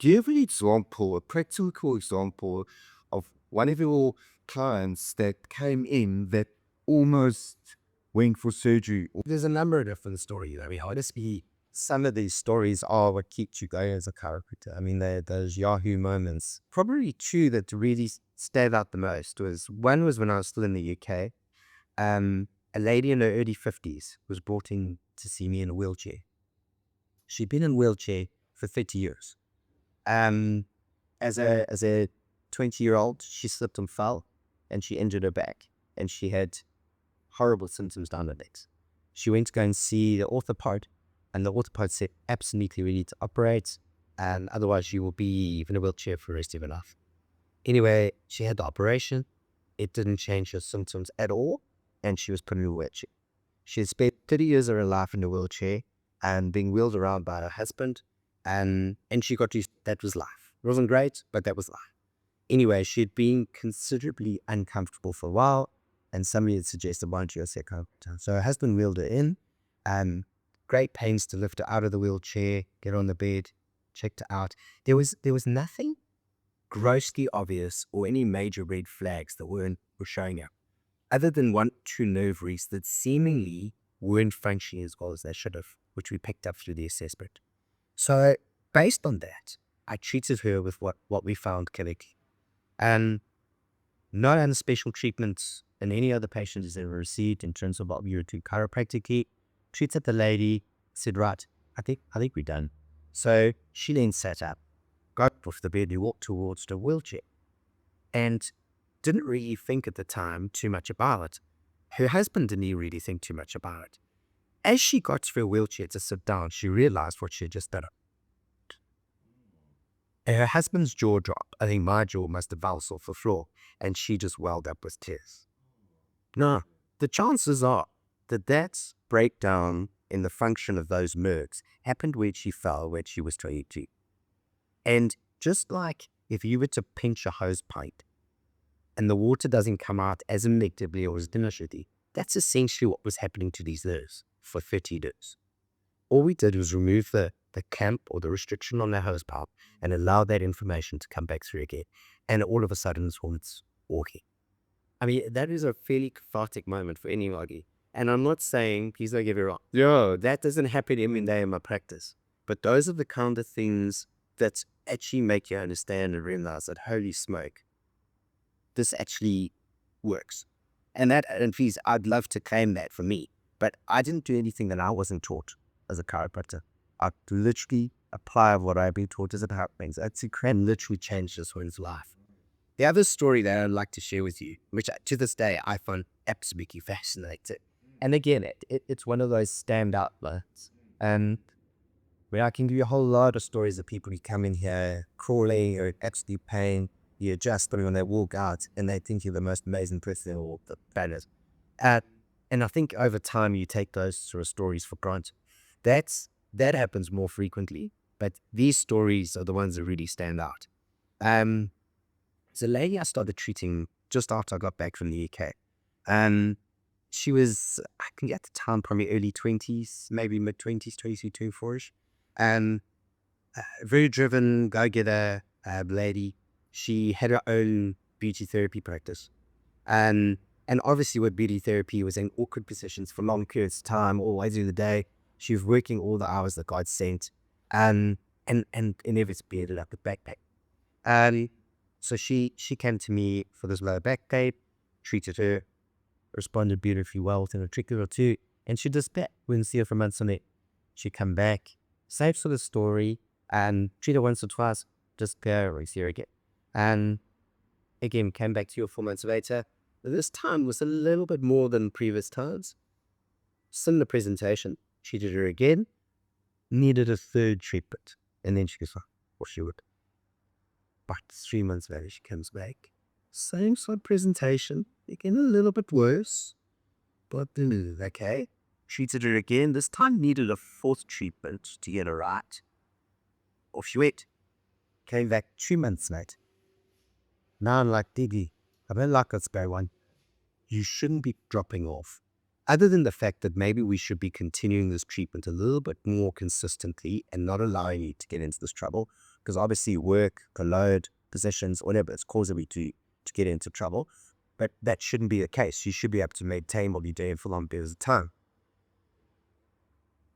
Do you have an example, a practical example of one of your clients that came in that almost went for surgery? There's a number of different stories. I mean, honestly, some of these stories are what keeps you going as a chiropractor. I mean, those Yahoo moments. Probably two that really stand out the most was one was when I was still in the UK. A lady in her early 50s was brought in to see me in a wheelchair. She'd been in a wheelchair for 30 years. Um, as a 20-year-old, she slipped and fell, and she injured her back, and she had horrible symptoms down her legs. She went to go and see the orthopod, and the orthopod said, absolutely ready to operate, and otherwise you will be in a wheelchair for the rest of your life. Anyway, she had the operation. It didn't change her symptoms at all, and she was put in a wheelchair. She had spent 30 years of her life in a wheelchair and being wheeled around by her husband, and she got used. That was life. It wasn't great, but that was life. Anyway, she had been considerably uncomfortable for a while, and somebody had suggested, why don't you go see a chiropractor? So her husband wheeled her in, great pains to lift her out of the wheelchair, get her on the bed, checked her out. There was nothing grossly obvious or any major red flags that were showing up, other than one or two nerve roots that seemingly weren't functioning as well as they should have, which we picked up through the assessment. So based on that, I treated her with what we found clinically. And not on special treatments than any other patient has ever received in terms of what we were doing chiropractically. Treated the lady, said, right, I think we're done. So she then sat up, got off the bed, and walked towards the wheelchair, and didn't really think at the time too much about it. Her husband didn't really think too much about it. As she got to her wheelchair to sit down, she realized what she had just done. And her husband's jaw dropped. I think my jaw must have bounced off the floor, and she just welled up with tears. Now, the chances are that breakdown in the function of those nerves happened when she fell when she was 22. And just like if you were to pinch a hose pipe and the water doesn't come out as effectively or as initially, that's essentially what was happening to these nerves for 30 years. All we did was remove the clamp or the restriction on the hose pipe and allow that information to come back through again. And all of a sudden, this woman's walking. I mean, that is a fairly cathartic moment for anybody. And I'm not saying, please don't get me wrong, that doesn't happen every day in my practice. But those are the kind of things that actually make you understand and realize that, holy smoke, this actually works. And please, I'd love to claim that for me. But I didn't do anything that I wasn't taught as a chiropractor. I literally apply what I've been taught as a chiropractor. It's literally changed this woman's life. The other story that I'd like to share with you, which to this day I find absolutely fascinating. And again, it's one of those standout moments. And where I can give you a whole lot of stories of people who come in here crawling or in absolute pain. You adjust them when they walk out and they think you're the most amazing person on the planet. And I think over time you take those sort of stories for granted. That happens more frequently, but these stories are the ones that really stand out. There's a lady I started treating just after I got back from the UK. She was, I think at the time, probably early 20s, maybe mid-20s, 22, 24-ish. Very driven, go-getter lady. She had her own beauty therapy practice. And obviously with beauty therapy, was in awkward positions for long periods of time, all through the day. She was working all the hours that God sent. And inevitably ended up with back pain. So she came to me for this lower back pain, treated her, responded beautifully well within a trick or two, and she just back. We didn't see her for months on it. She'd come back, same sort of story, and treat her once or twice, just go and see her again. And again, came back to you 4 months later. This time was a little bit more than previous times. Similar presentation. She did her again, needed a third treatment, and then she goes, well, she would. But 3 months later, she comes back. Same sort of presentation, again a little bit worse, but okay. Treated her again, this time needed a fourth treatment to get her right. Off she went. Came back 2 months later. Now I'm like, Diggy, I don't like this guy one. You shouldn't be dropping off. Other than the fact that maybe we should be continuing this treatment a little bit more consistently and not allowing you to get into this trouble. because obviously work, load, positions, whatever, it's causing me to get into trouble. But that shouldn't be the case. You should be able to maintain what you're doing for long periods of time.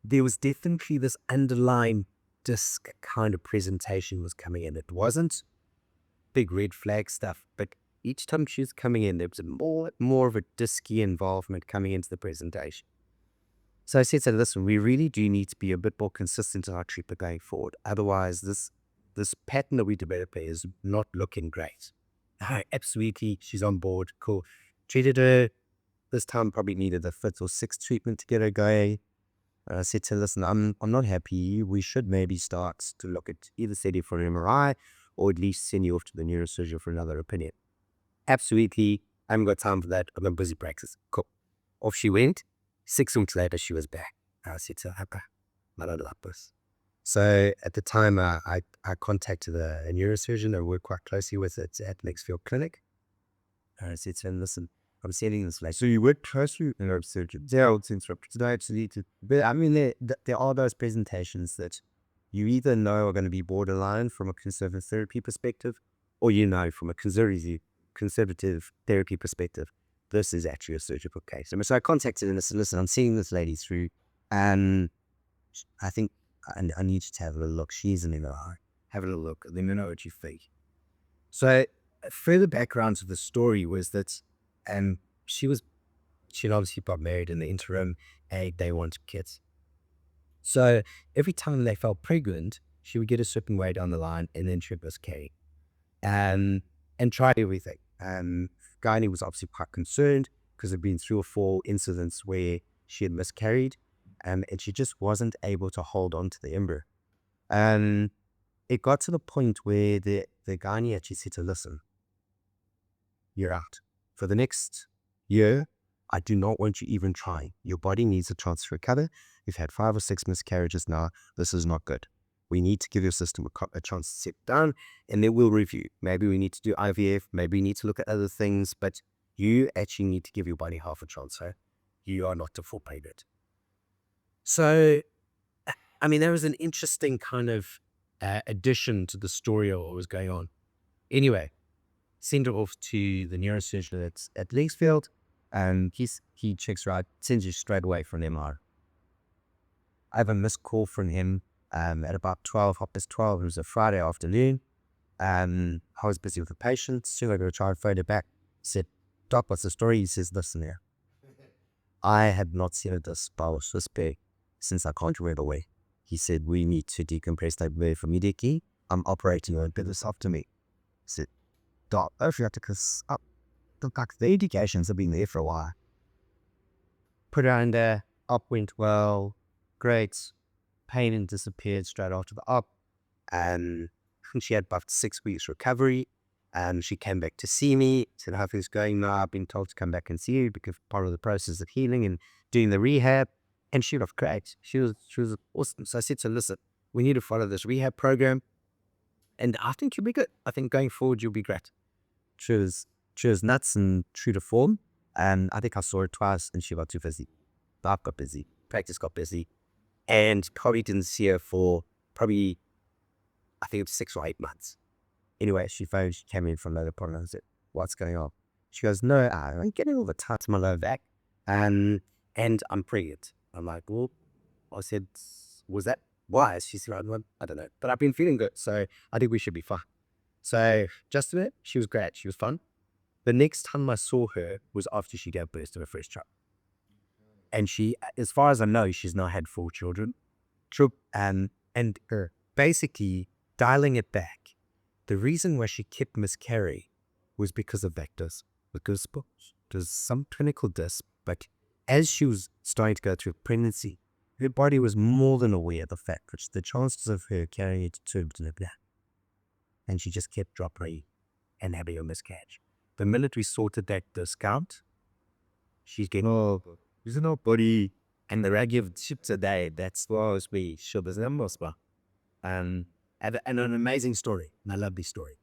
There was definitely this underlying disc kind of presentation was coming in. It wasn't big red flag stuff, but each time she was coming in, there was more of a disky involvement coming into the presentation. So I said to her, listen, we really do need to be a bit more consistent in our treatment going forward. Otherwise, this pattern that we develop is not looking great. Absolutely, she's on board. Cool. Treated her. This time probably needed a 5th or 6th treatment to get her going. I said to her, listen, I'm not happy. We should maybe start to look at either send you for an MRI or at least send you off to the neurosurgeon for another opinion. Absolutely. I haven't got time for that. I'm in busy practice. Cool. Off she went. 6 weeks later, she was back. I said to her, okay, I don't like this. So at the time, I contacted a neurosurgeon I work quite closely with at Lexfield Clinic. I said to him, listen, I'm sending this lady. So you work closely with neurosurgeons? Yeah, I would interrupt. No, absolutely. But I mean, there are those presentations that you either know are going to be borderline from a conservative therapy perspective, or you know from a conservative therapy perspective, this is actually a surgical case. So I contacted him and said, listen, I'm seeing this lady through, and I think I need you to have a little look. She's an MRI. Have a little look. Let me know what you think. So further background to the story was that she'd obviously got married in the interim and they wanted kids. So every time they felt pregnant, she would get a certain way down the line and then she would miscarry and try everything. Gynae was obviously quite concerned because there'd been 3 or 4 incidents where she had miscarried and she just wasn't able to hold on to the embryo. And it got to the point where the gynae actually said to her, listen, you're out. For the next year, I do not want you even trying. Your body needs a chance to recover. You've had 5 or 6 miscarriages now. This is not good. We need to give your system a chance to sit down, and then we'll review. Maybe we need to do IVF. Maybe we need to look at other things, but you actually need to give your body half a chance. So you are not a full pregnant. So, I mean, there was an interesting kind of addition to the story of what was going on. Anyway, send her off to the neurosurgeon at Lexfield, and he checks her out, sends you straight away for an MR. I have a missed call from him at about 12, 12. It was a Friday afternoon. I was busy with a patient, so I got to try and phone her back. Said, Doc, what's the story? He says, listen here. I had not seen a disc bulge this big since I can't remember when. He said, we need to decompress that very immediately. I'm operating on it this afternoon. I said, Doc, if you have to up, the indications have been there for a while. Put her under, up went well, great. Pain disappeared straight after the op. And she had about 6 weeks recovery. And she came back to see me, said, how things going now? I've been told to come back and see you because part of the process of healing and doing the rehab. And she looked great. She was awesome. So I said to her, listen, we need to follow this rehab program. And I think you'll be good. I think going forward, you'll be great. She was nuts and true to form. And I think I saw her twice and she got too busy. Life got busy. Practice got busy. And probably didn't see her for I think it was 6 or 8 months. Anyway, she phoned, she came in from another problem. I said, what's going on? She goes, no, I'm getting all the tights in my lower back. And I'm pregnant. I'm like, well, I said, was that why? She said, well, I don't know, but I've been feeling good. So I think we should be fine. So just a bit, she was great. She was fun. The next time I saw her was after she gave birth to her first child. And she, as far as I know, she's now had 4 children. True. And basically dialing it back, the reason why she kept miscarrying was because of that disc. Because there's some clinical disc, but as she was starting to go through pregnancy, her body was more than aware of the fact that the chances of her carrying it to term were down. And she just kept dropping and having a miscarriage. The minute we sorted that disc out, she's getting there's nobody. And the regular chips a day, that's what we show the numbers. And an amazing story. And I love this story.